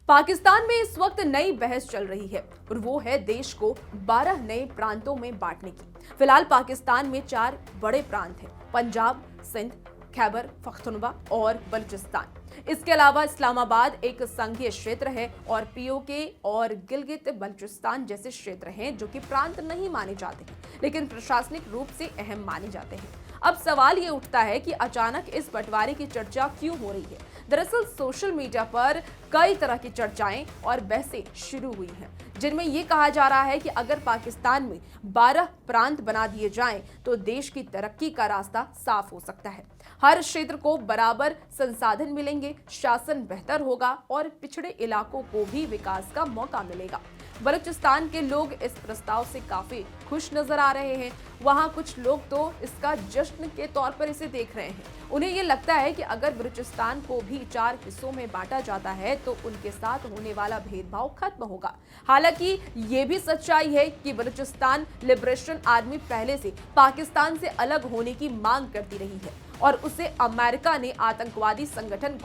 पाकिस्तान में इस वक्त नई बहस चल रही है और वो है देश को 12 नए प्रांतों में बांटने की। फिलहाल पाकिस्तान में 4 बड़े प्रांत हैं: पंजाब, सिंध, खैबर पख्तूनख्वा और बलूचिस्तान। इसके अलावा इस्लामाबाद एक संघीय क्षेत्र है और पीओके और गिलगित बल्चिस्तान जैसे क्षेत्र हैं जो कि प्रांत नहीं माने जाते हैं, लेकिन प्रशासनिक रूप से अहम माने जाते हैं। अब सवाल ये उठता है कि अचानक इस बंटवारे की चर्चा क्यों हो रही है। दरअसल सोशल मीडिया पर कई तरह की चर्चाएं और बहसें शुरू हुई हैं, जिनमें ये कहा जा रहा है कि अगर पाकिस्तान में 12 प्रांत बना दिए जाएं तो देश की तरक्की का रास्ता साफ हो सकता है। हर क्षेत्र को बराबर संसाधन मिलेंगे, शासन बेहतर होगा और पिछड़े इलाकों को भी विकास का मौका मिलेगा। बलूचिस्तान के लोग इस प्रस्ताव से काफी खुश नजर आ रहे हैं। वहां कुछ लोग तो इसका जश्न के तौर पर इसे देख रहे हैं। उन्हें ये लगता है कि अगर बलूचिस्तान को भी 4 हिस्सों में बांटा जाता है तो उनके साथ होने वाला भेदभाव खत्म होगा। हालांकि ये भी सच्चाई है कि बलूचिस्तान लिबरेशन आर्मी पहले से पाकिस्तान से अलग होने की मांग करती रही है और उसे अमेरिका ने आतंकवादी संगठन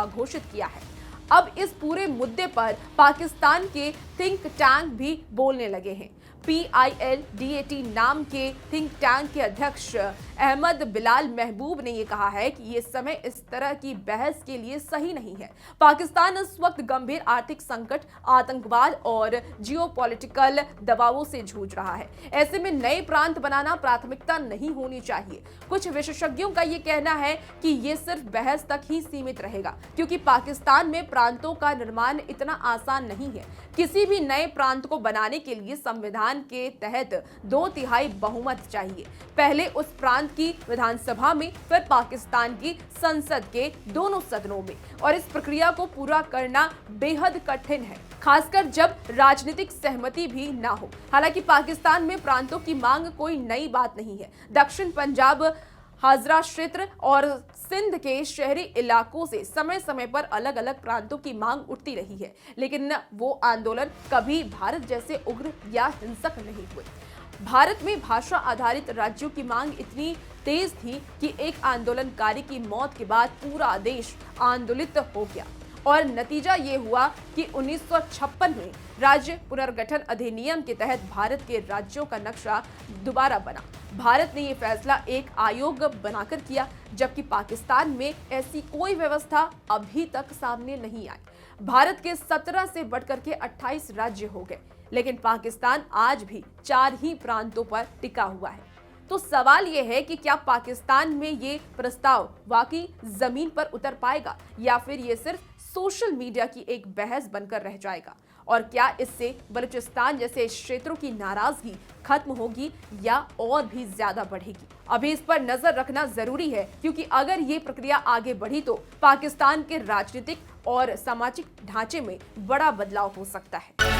घोषित किया है। अब इस पूरे मुद्दे पर पाकिस्तान के थिंक टैंक भी बोलने लगे हैं। PILDAT नाम के थिंक टैंक के अध्यक्ष अहमद बिलाल महबूब ने यह कहा है कि ये समय इस तरह की बहस के लिए सही नहीं है। पाकिस्तान इस वक्त गंभीर आर्थिक संकट, आतंकवाद और जियोपॉलिटिकल दबावों से जूझ रहा है। ऐसे में नए प्रांत बनाना प्राथमिकता नहीं होनी चाहिए। कुछ विशेषज्ञों का ये कहना है कि ये सिर्फ बहस तक ही सीमित रहेगा, क्योंकि पाकिस्तान में प्रांतों का निर्माण इतना आसान नहीं है। किसी भी नए प्रांत को बनाने के लिए संविधान के तहत 2/3 बहुमत चाहिए, पहले उस प्रांत की विधानसभा में, फिर पाकिस्तान की संसद के दोनों सदनों में, और इस प्रक्रिया को पूरा करना बेहद कठिन है, खासकर जब राजनीतिक सहमति भी ना हो। हालांकि पाकिस्तान में प्रांतों की मांग कोई नई बात नहीं है। दक्षिण पंजाब, हाजरा क्षेत्र और सिंध के शहरी इलाकों से समय समय पर अलग अलग प्रांतों की मांग उठती रही है, लेकिन वो आंदोलन कभी भारत जैसे उग्र या हिंसक नहीं हुए। भारत में भाषा आधारित राज्यों की मांग इतनी तेज थी कि एक आंदोलनकारी की मौत के बाद पूरा देश आंदोलित हो गया और नतीजा ये हुआ कि 1956 में राज्य पुनर्गठन अधिनियम के तहत भारत के राज्यों का नक्शा दोबारा बना। भारत ने ये फैसला एक आयोग बनाकर किया, जबकि पाकिस्तान में ऐसी कोई व्यवस्था अभी तक सामने नहीं आई। भारत के 17 से बढ़कर के 28 राज्य हो गए, लेकिन पाकिस्तान आज भी 4 ही प्रांतों पर टिका हुआ है। तो सवाल यह है कि क्या पाकिस्तान में ये प्रस्ताव वाकई जमीन पर उतर पाएगा या फिर ये सिर्फ सोशल मीडिया की एक बहस बनकर रह जाएगा, और क्या इससे बलूचिस्तान जैसे क्षेत्रों की नाराजगी खत्म होगी या और भी ज्यादा बढ़ेगी। अभी इस पर नजर रखना जरूरी है, क्योंकि अगर ये प्रक्रिया आगे बढ़ी तो पाकिस्तान के राजनीतिक और सामाजिक ढांचे में बड़ा बदलाव हो सकता है।